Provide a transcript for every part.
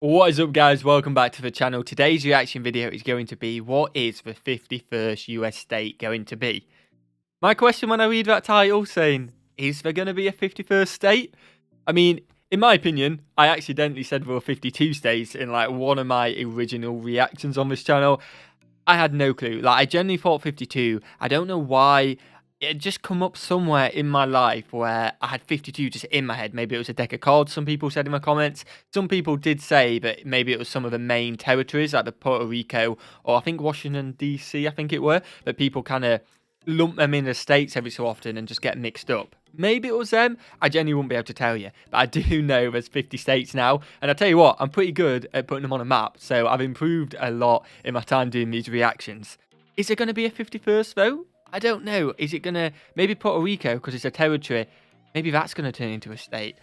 What is up, guys? Welcome back to the channel. Today's reaction video is going to be, what is the 51st US state going to be? My question when I read that title saying, is there going to be a 51st state? I mean, in my opinion, I accidentally said there were 52 states in like one of my original reactions on this channel. I had no clue. Like, I genuinely thought 52. I don't know why. It just come up somewhere in my life where I had 52 just in my head. Maybe it was a deck of cards, some people said in my comments. Some people did say that maybe it was some of the main territories, like the Puerto Rico, or I think Washington, D.C., I think it were, that people kind of lump them in the states every so often and just get mixed up. Maybe it was them. I genuinely wouldn't be able to tell you. But I do know there's 50 states now. And I tell you what, I'm pretty good at putting them on a map. So I've improved a lot in my time doing these reactions. Is there going to be a 51st, though? I don't know. Is it going to... Maybe Puerto Rico, because it's a territory. Maybe that's going to turn into a state.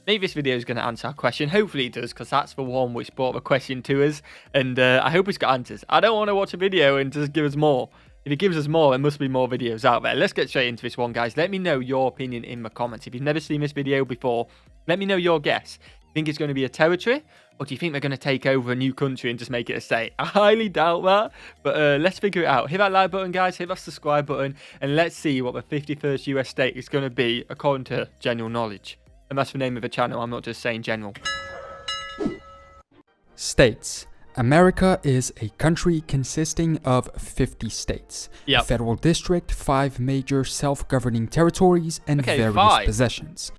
Maybe this video is going to answer our question. Hopefully it does, because that's the one which brought the question to us. And I hope it's got answers. I don't want to watch a video and just give us more. If it gives us more, there must be more videos out there. Let's get straight into this one, guys. Let me know your opinion in the comments. If you've never seen this video before, let me know your guess. Think it's going to be a territory, or do you think they're going to take over a new country and just make it a state? I highly doubt that, but let's figure it out. Hit that like button, guys. Hit that subscribe button, and let's see what the 51st US state is going to be according to general knowledge. And that's the name of the channel. I'm not just saying general. States. America is a country consisting of 50 states, a federal district, 5 major self-governing territories, and various possessions.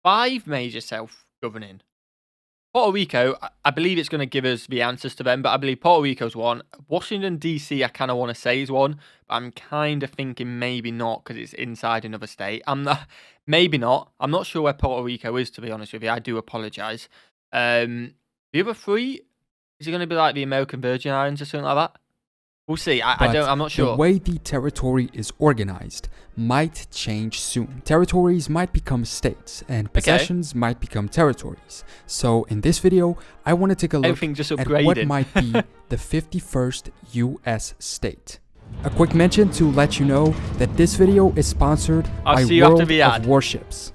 5 major self-governing. Puerto Rico, I believe it's going to give us the answers to them, but I believe Puerto Rico's one. Washington, D.C., I kind of want to say is one, but I'm kind of thinking maybe not because it's inside another state. Maybe not. I'm not sure where Puerto Rico is, to be honest with you. I do apologise. The other 3, is it going to be like the American Virgin Islands or something like that? We'll see. I'm not sure. The way the territory is organized might change soon. Territories might become states, and possessions might become territories. So in this video, I want to take a look at what might be the 51st U.S. state. A quick mention to let you know that this video is sponsored by World of Warships.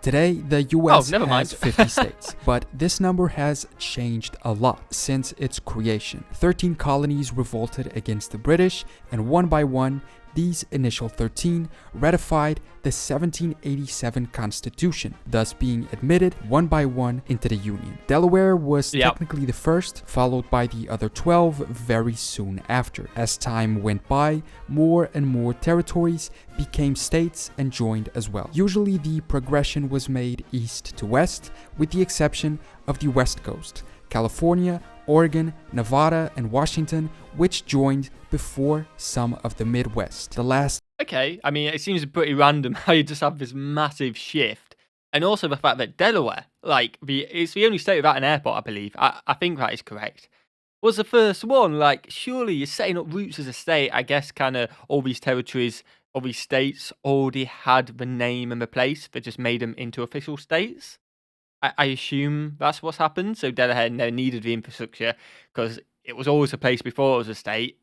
Today, the US has 50 states, but this number has changed a lot since its creation. 13 colonies revolted against the British, and one by one, these initial 13 ratified the 1787 Constitution, thus being admitted one by one into the Union. Delaware was technically the first, followed by the other 12 very soon after. As time went by, more and more territories became states and joined as well. Usually the progression was made east to west, with the exception of the West Coast, California, Oregon, Nevada, and Washington, which joined before some of the Midwest. The last... Okay, I mean, it seems pretty random how you just have this massive shift. And also the fact that Delaware, like, it's the only state without an airport, I believe. I think that is correct. Was the first one. Like, surely you're setting up roots as a state. I guess kind of all these territories, all these states already had the name and the place, but just made them into official states. I assume that's what's happened. So Delaware needed the infrastructure because it was always a place before it was a state.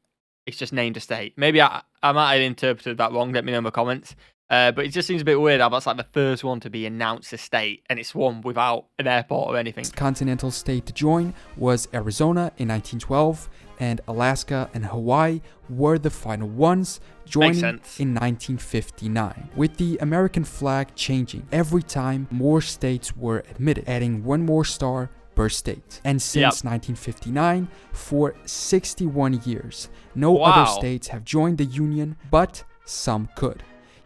It's just named a state. Maybe I might have interpreted that wrong. Let me know in the comments. But it just seems a bit weird how that's like the first one to be announced a state, and it's one without an airport or anything. Continental state to join was Arizona in 1912, and Alaska and Hawaii were the final ones, joining in 1959, with the American flag changing every time more states were admitted, adding one more star per state. And since 1959, for 61 years, no other states have joined the Union, but some could.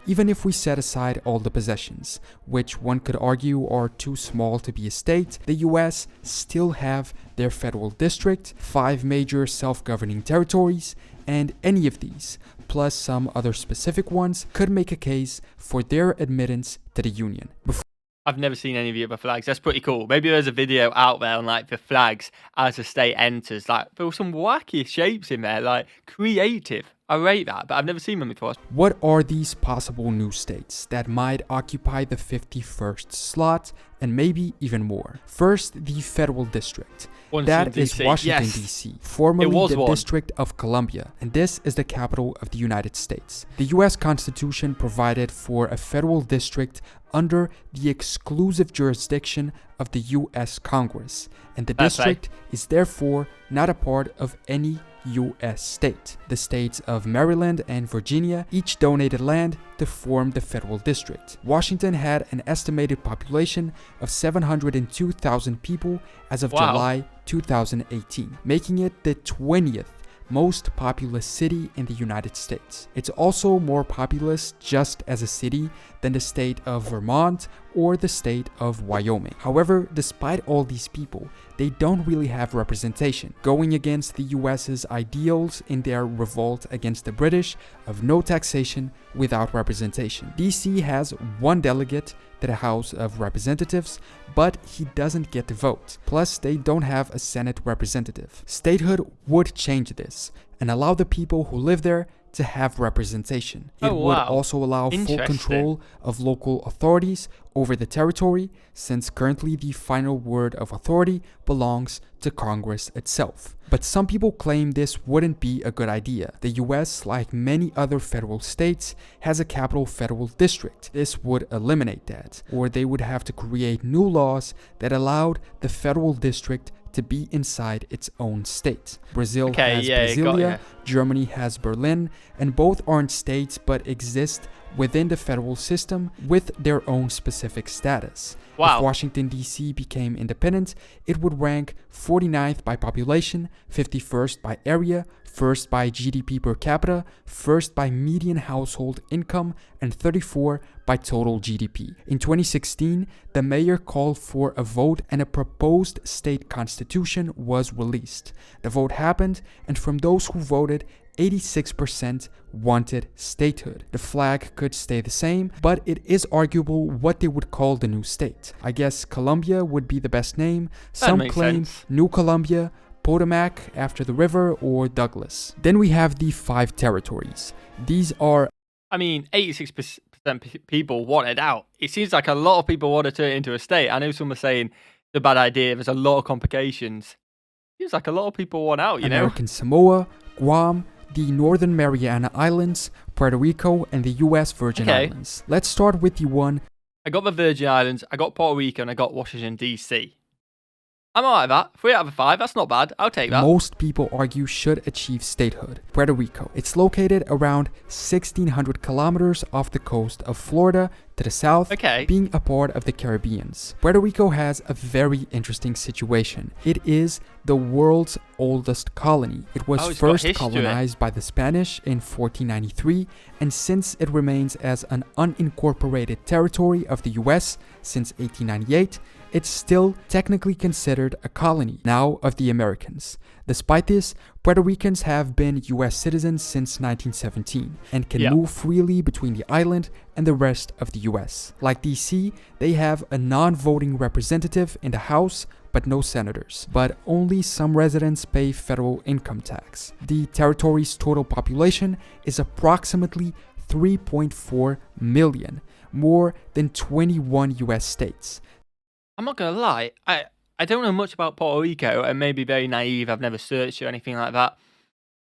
Even if we set aside all the possessions, which one could argue are too small to be a state, the US still have their federal district, 5 major self-governing territories, and any of these, plus some other specific ones, could make a case for their admittance to the Union. I've never seen any of the other flags. That's pretty cool. Maybe there's a video out there on like the flags as a state enters. Like, there were some wacky shapes in there, like creative. I rate that, but I've never seen one before. What are these possible new states that might occupy the 51st slot and maybe even more? First, the Federal District. That is Washington, D.C., formerly the District of Columbia, and this is the capital of the United States. The U.S. Constitution provided for a federal district under the exclusive jurisdiction of the U.S. Congress, and the district is therefore not a part of any U.S. state. The states of Maryland and Virginia each donated land to form the federal district. Washington had an estimated population of 702,000 people as of July 2018, making it the 20th most populous city in the United States. It's also more populous just as a city than the state of Vermont or the state of Wyoming. However, despite all these people, they don't really have representation, going against the US's ideals in their revolt against the British of no taxation without representation. DC has one delegate to the House of Representatives, but he doesn't get to vote. Plus, they don't have a Senate representative. Statehood would change this and allow the people who live there to have representation. It would also allow full control of local authorities over the territory, since currently the final word of authority belongs to Congress itself. But some people claim this wouldn't be a good idea. The US, like many other federal states, has a capital federal district. This would eliminate that, or they would have to create new laws that allowed the federal district to be inside its own state. Brazil has Brasilia, Germany has Berlin, and both aren't states but exist within the federal system with their own specific status. If Washington, D.C. became independent, it would rank 49th by population, 51st by area, 1st by GDP per capita, 1st by median household income, and 34 by total GDP. In 2016, the mayor called for a vote and a proposed state constitution was released. The vote happened, and from those who voted, 86% wanted statehood. The flag could stay the same, but it is arguable what they would call the new state. I guess Columbia would be the best name. Some claim New Columbia, Potomac after the river, or Douglas. Then we have the 5 territories. These are... 86% people want it out. It seems like a lot of people want to turn it into a state. I know some are saying it's a bad idea, there's a lot of complications. It seems like a lot of people want out, you know? American Samoa, Guam, the Northern Mariana Islands, Puerto Rico, and the U.S. Virgin Islands. Let's start with the one... I got the Virgin Islands, I got Puerto Rico, and I got Washington, D.C. I'm alright with that. 3 out of 5, that's not bad. I'll take that. Most people argue should achieve statehood. Puerto Rico. It's located around 1,600 kilometers off the coast of Florida to the south, being a part of the Caribbean. Puerto Rico has a very interesting situation. It is the world's oldest colony. It was first colonized by the Spanish in 1493, and since it remains as an unincorporated territory of the US since 1898, it's still technically considered a colony now of the Americans. Despite this, Puerto Ricans have been US citizens since 1917 and can move freely between the island and the rest of the US. Like DC, they have a non-voting representative in the House, but no senators. But only some residents pay federal income tax. The territory's total population is approximately 3.4 million, more than 21 US states. I'm not gonna lie, I don't know much about Puerto Rico, and may be very naive, I've never searched or anything like that.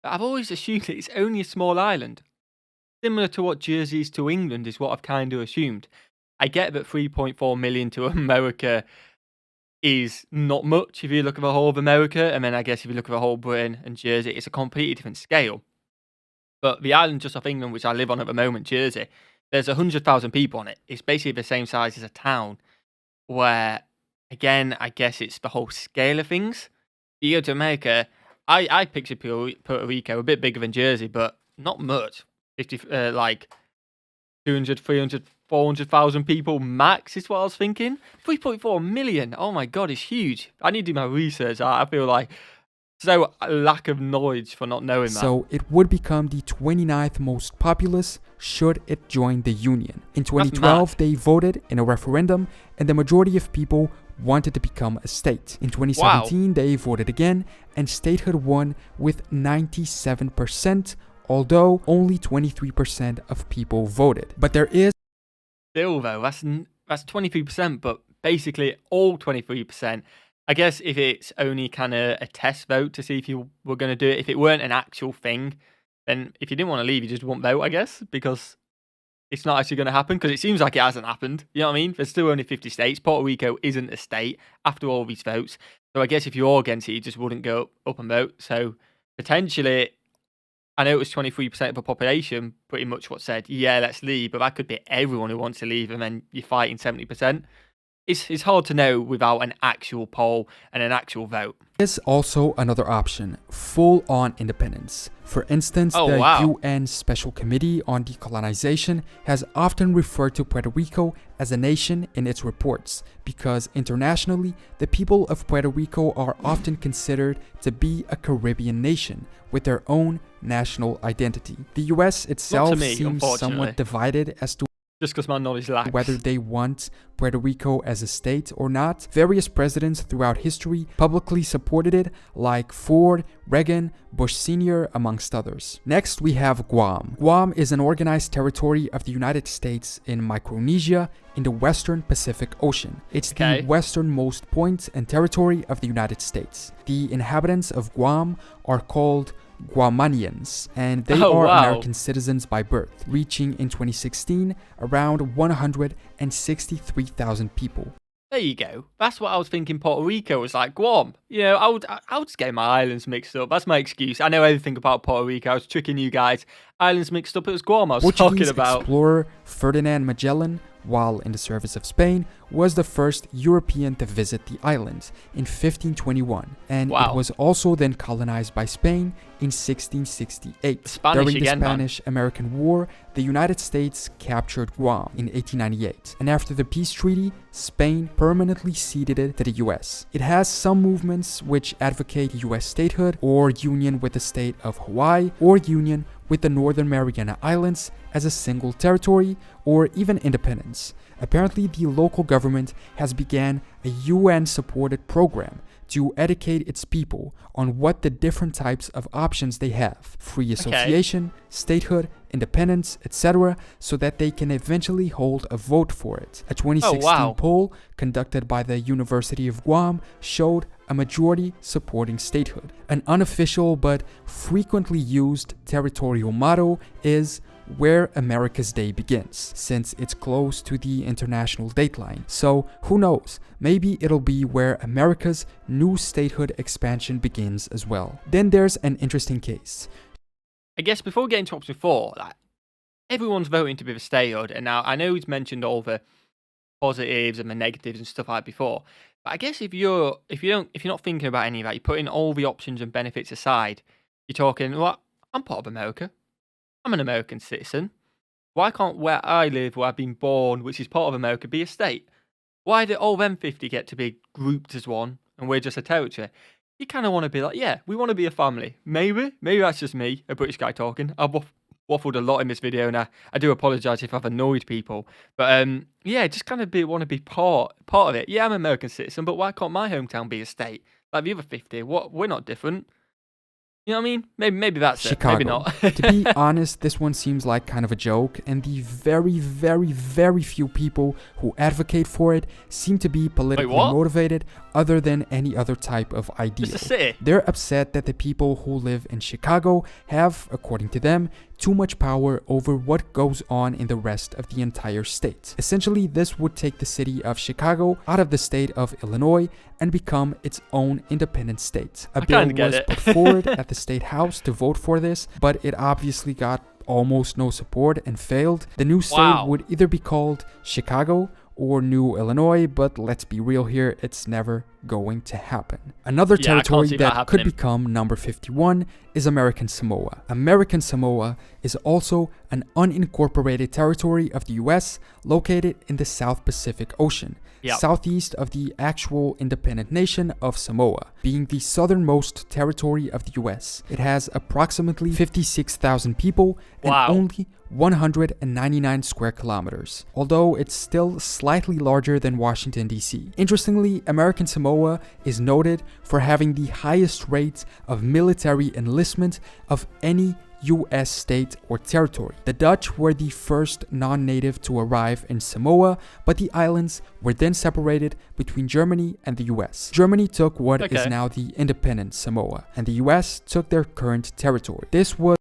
But I've always assumed it's only a small island. Similar to what Jersey is to England is what I've kind of assumed. I get that 3.4 million to America is not much if you look at the whole of America, and then I guess if you look at the whole Britain and Jersey, it's a completely different scale. But the island just off England, which I live on at the moment, Jersey, there's 100,000 people on it. It's basically the same size as a town. Where, again, I guess it's the whole scale of things. You go to America, I pictured Puerto Rico a bit bigger than Jersey, but not much. 200, 300, 400,000 people max is what I was thinking. 3.4 million, oh my god, it's huge. I need to do my research. I feel like so lack of knowledge for not knowing that. So it would become the 29th most populous should it join the Union. In 2012, they voted in a referendum, and the majority of people wanted to become a state. In 2017, they voted again, and statehood won with 97% although only 23% of people voted. But there is still though, that's 23%, but basically all 23%. I guess if it's only kind of a test vote to see if you were going to do it, if it weren't an actual thing, then if you didn't want to leave, you just wouldn't vote, I guess, because it's not actually going to happen, because it seems like it hasn't happened. You know what I mean? There's still only 50 states. Puerto Rico isn't a state after all these votes. So I guess if you're against it, you just wouldn't go up and vote. So potentially, I know it was 23% of the population pretty much what said, yeah, let's leave, but that could be everyone who wants to leave, and then you're fighting 70%. It's hard to know without an actual poll and an actual vote. There's also another option, full-on independence. For instance, the UN Special Committee on Decolonization has often referred to Puerto Rico as a nation in its reports, because internationally, the people of Puerto Rico are often considered to be a Caribbean nation with their own national identity. The US itself seems somewhat divided as to just because my knowledge lacks whether they want Puerto Rico as a state or not. Various presidents throughout history publicly supported it, like Ford, Reagan, Bush Sr., amongst others. Next, we have Guam. Guam is an organized territory of the United States in Micronesia in the western Pacific Ocean. It's the westernmost point and territory of the United States. The inhabitants of Guam are called Guamanians, and they are American citizens by birth, reaching in 2016 around 163,000 people. There you go. That's what I was thinking. Puerto Rico was like Guam. You know, I would just get my islands mixed up. That's my excuse. I know everything about Puerto Rico. I was tricking you guys. Islands mixed up. It was Guam I was talking about. Explorer Ferdinand Magellan, while in the service of Spain, was the first European to visit the island in 1521, and it was also then colonized by Spain in 1668. During the Spanish-American War, the United States captured Guam in 1898, and after the peace treaty, Spain permanently ceded it to the US. It has some movements which advocate US statehood, or union with the state of Hawaii, or union with the Northern Mariana Islands as a single territory, or even independence. Apparently, the local government has begun a UN-supported program to educate its people on what the different types of options they have: free association, statehood, independence, etc., so that they can eventually hold a vote for it. A 2016 poll conducted by the University of Guam showed a majority supporting statehood. An unofficial but frequently used territorial motto is "Where America's Day Begins," since it's close to the international dateline. So who knows, maybe it'll be where America's new statehood expansion begins as well. Then there's an interesting case. I guess before getting to option 4, like, everyone's voting to be the statehood, and now I know he's mentioned all the positives and the negatives and stuff like that before, but I guess if you're not thinking about any of that, you're putting all the options and benefits aside, you're talking, well, I'm part of America. I'm an American citizen. Why can't where I live, where I've been born, which is part of America, be a state? Why do all them 50 get to be grouped as one and we're just a territory? You kind of want to be like, yeah, we want to be a family. Maybe that's just me, a British guy talking. I've waffled a lot in this video, and I do apologise if I've annoyed people. But yeah, just kind of want to be part of it. Yeah, I'm an American citizen, but why can't my hometown be a state? Like the other 50, we're not different. You know what I mean? Maybe that's Chicago. It. Maybe not. To be honest, this one seems like kind of a joke, and the very, very, very few people who advocate for it seem to be politically motivated other than any other type of ideal. It's a city. They're upset that the people who live in Chicago have, according to them, too much power over what goes on in the rest of the entire state. Essentially, this would take the city of Chicago out of the state of Illinois and become its own independent state. A bill was put forward at the State House to vote for this, but it obviously got almost no support and failed. The new state would either be called Chicago or New Illinois, but let's be real here, it's never going to happen. Another territory that could become number 51 is American Samoa. American Samoa is also an unincorporated territory of the US located in the South Pacific Ocean, southeast of the actual independent nation of Samoa, being the southernmost territory of the US. It has approximately 56,000 people and only 199 square kilometers, although it's still slightly larger than Washington, D.C. Interestingly, American Samoa is noted for having the highest rates of military enlistment of any U.S. state or territory. The Dutch were the first non-native to arrive in Samoa, but the islands were then separated between Germany and the U.S. Germany took what is now the independent Samoa, and the U.S. took their current territory. This was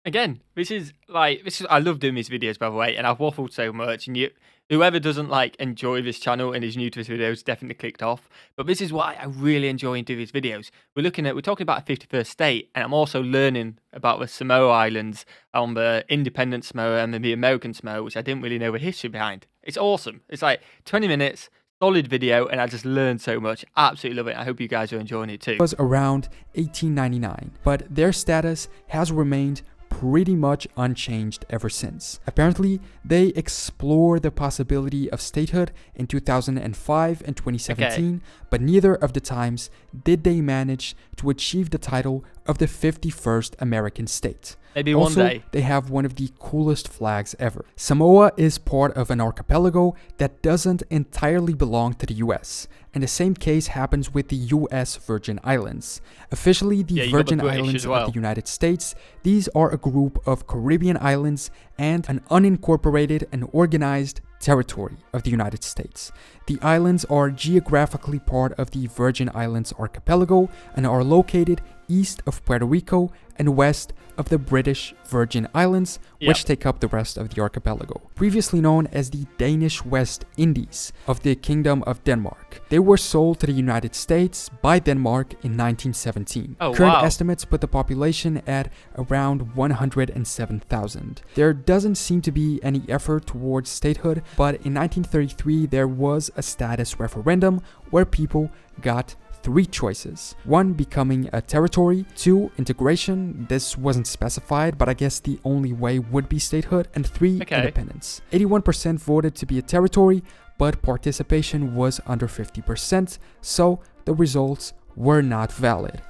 Again, this is I love doing these videos, by the way, and I've waffled so much, and whoever doesn't enjoy this channel and is new to this video has definitely clicked off. But this is why I really enjoy doing these videos. We're talking about a 51st state, and I'm also learning about the Samoa Islands, on the independent Samoa and the American Samoa, which I didn't really know the history behind. It's awesome. It's 20 minutes, solid video, and I just learned so much. Absolutely love it. I hope you guys are enjoying it too. It was around 1899, but their status has remained pretty much unchanged ever since. Apparently, they explored the possibility of statehood in 2005 and 2017, but neither of the times did they manage to achieve the title of the 51st American state. Maybe also, one day. They have one of the coolest flags ever. Samoa is part of an archipelago that doesn't entirely belong to the US, and the same case happens with the US Virgin Islands. Officially, the Virgin Islands of the United States, these are a group of Caribbean islands and an unincorporated and organized territory of the United States. The islands are geographically part of the Virgin Islands archipelago and are located east of Puerto Rico and west of the British Virgin Islands, which take up the rest of the archipelago. Previously known as the Danish West Indies of the Kingdom of Denmark. They were sold to the United States by Denmark in 1917. Current estimates put the population at around 107,000. There doesn't seem to be any effort towards statehood, but in 1933 there was a status referendum where people got 3 choices. 1, becoming a territory. 2, integration. This wasn't specified, but I guess the only way would be statehood. And 3, independence. 81% voted to be a territory, but participation was under 50%, so the results were not valid.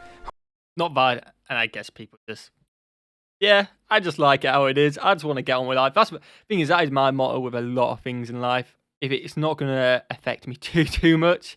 Not valid, and I guess people just... Yeah, I just like it how it is. I just want to get on with life. That's the thing is, that is my motto with a lot of things in life. If it's not going to affect me too much,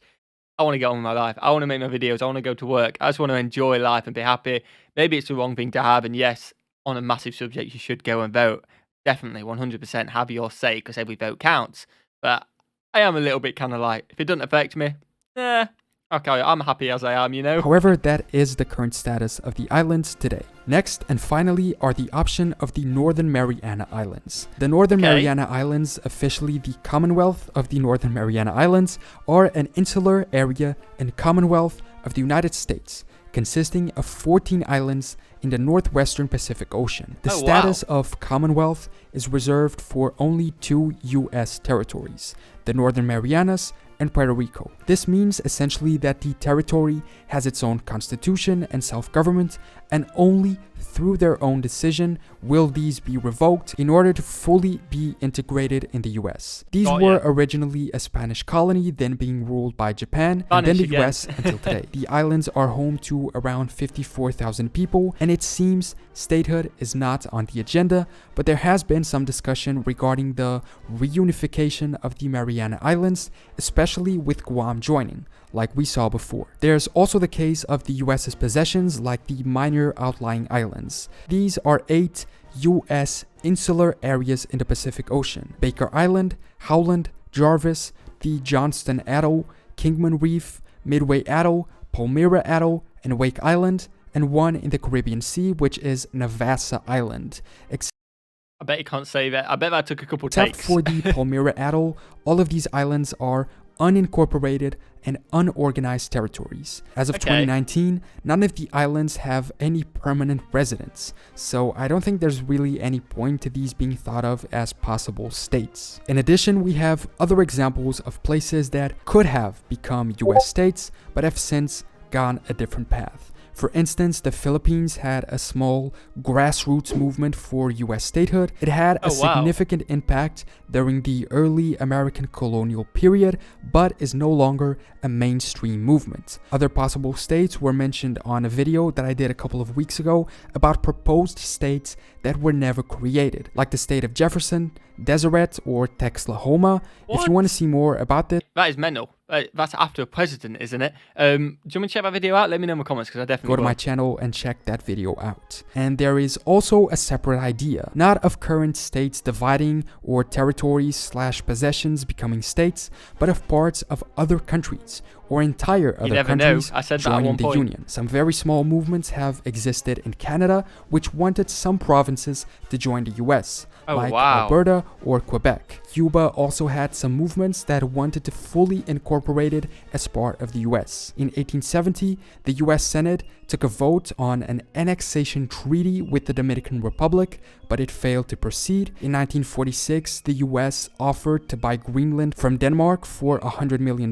I want to get on with my life. I want to make my videos. I want to go to work. I just want to enjoy life and be happy. Maybe it's the wrong thing to have. And yes, on a massive subject, you should go and vote. Definitely, 100% have your say because every vote counts. But I am a little bit kind of if it doesn't affect me, okay, I'm happy as I am, However, that is the current status of the islands today. Next and finally are the option of the Northern Mariana Islands. The Northern Mariana Islands, officially the Commonwealth of the Northern Mariana Islands, are an insular area and Commonwealth of the United States, consisting of 14 islands in the northwestern Pacific Ocean. The status of Commonwealth is reserved for only 2 U.S. territories, the Northern Marianas and Puerto Rico. This means essentially that the territory has its own constitution and self-government, and only through their own decision will these be revoked in order to fully be integrated in the US. These were originally a Spanish colony, then being ruled by Japan, and then the US until today. The islands are home to around 54,000 people, and it seems statehood is not on the agenda, but there has been some discussion regarding the reunification of the Mariana Islands, especially with Guam joining, like we saw before. There's also the case of the US's possessions, like the minor outlying islands. These are 8 US insular areas in the Pacific Ocean: Baker Island, Howland, Jarvis, the Johnston Atoll, Kingman Reef, Midway Atoll, Palmyra Atoll, and Wake Island, and one in the Caribbean Sea, which is Navassa Island. I bet you can't say that. I bet that took a couple takes. Except for the Palmyra Atoll, all of these islands are unincorporated and unorganized territories. As of 2019, none of the islands have any permanent residents, so I don't think there's really any point to these being thought of as possible states. In addition, we have other examples of places that could have become US states, but have since gone a different path. For instance, the Philippines had a small grassroots movement for US statehood. It had a significant impact during the early American colonial period, but is no longer a mainstream movement. Other possible states were mentioned on a video that I did a couple of weeks ago about proposed states that were never created, like the state of Jefferson, Deseret, or Texlahoma. If you want to see more about this, that is mental. That's after a president, isn't it? Do you want me to check that video out? Let me know in the comments, because I definitely go to my channel and check that video out. And there is also a separate idea, not of current states dividing or territories / possessions becoming states, but of parts of other countries or entire other countries joining the Union. Some very small movements have existed in Canada, which wanted some provinces to join the US, like Alberta or Quebec. Cuba also had some movements that wanted to fully incorporate it as part of the US. In 1870, the US Senate took a vote on an annexation treaty with the Dominican Republic, but it failed to proceed. In 1946, the US offered to buy Greenland from Denmark for $100 million,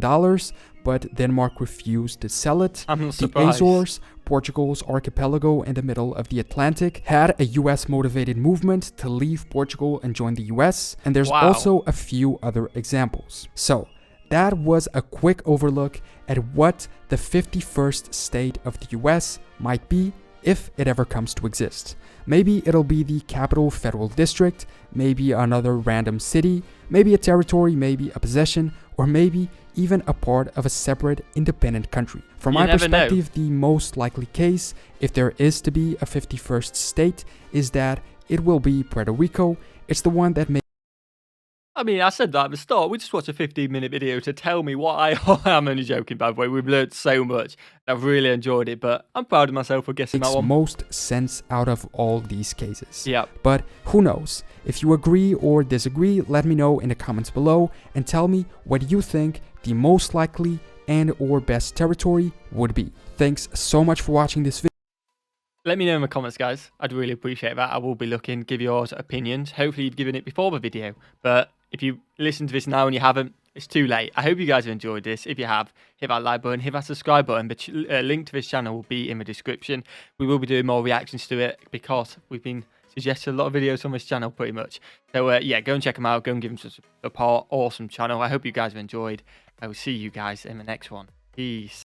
but Denmark refused to sell it. I'm not surprised. The Azores, Portugal's archipelago in the middle of the Atlantic, had a US-motivated movement to leave Portugal and join the US, and there's also a few other examples. So, that was a quick overlook at what the 51st state of the US might be if it ever comes to exist. Maybe it'll be the Capital Federal District, maybe another random city, maybe a territory, maybe a possession, or maybe even a part of a separate independent country. From my perspective, the most likely case, if there is to be a 51st state, is that it will be Puerto Rico. It's the one that I mean, I said that at the start. We just watched a 15-minute video to tell me what I'm only joking, by the way. We've learned so much. I've really enjoyed it, but I'm proud of myself for guessing that one. Makes most sense out of all these cases. Yeah. But who knows? If you agree or disagree, let me know in the comments below and tell me what you think the most likely and or best territory would be. Thanks so much for watching this video. Let me know in the comments, guys. I'd really appreciate that. I will be looking, give your opinions. Hopefully you've given it before the video. But if you listen to this now and you haven't, it's too late. I hope you guys have enjoyed this. If you have, hit that like button, hit that subscribe button. The link to this channel will be in the description. We will be doing more reactions to it because we've been suggested a lot of videos on this channel pretty much. So yeah, go and check them out. Go and give them some support. Awesome channel. I hope you guys have enjoyed. I will see you guys in the next one. Peace.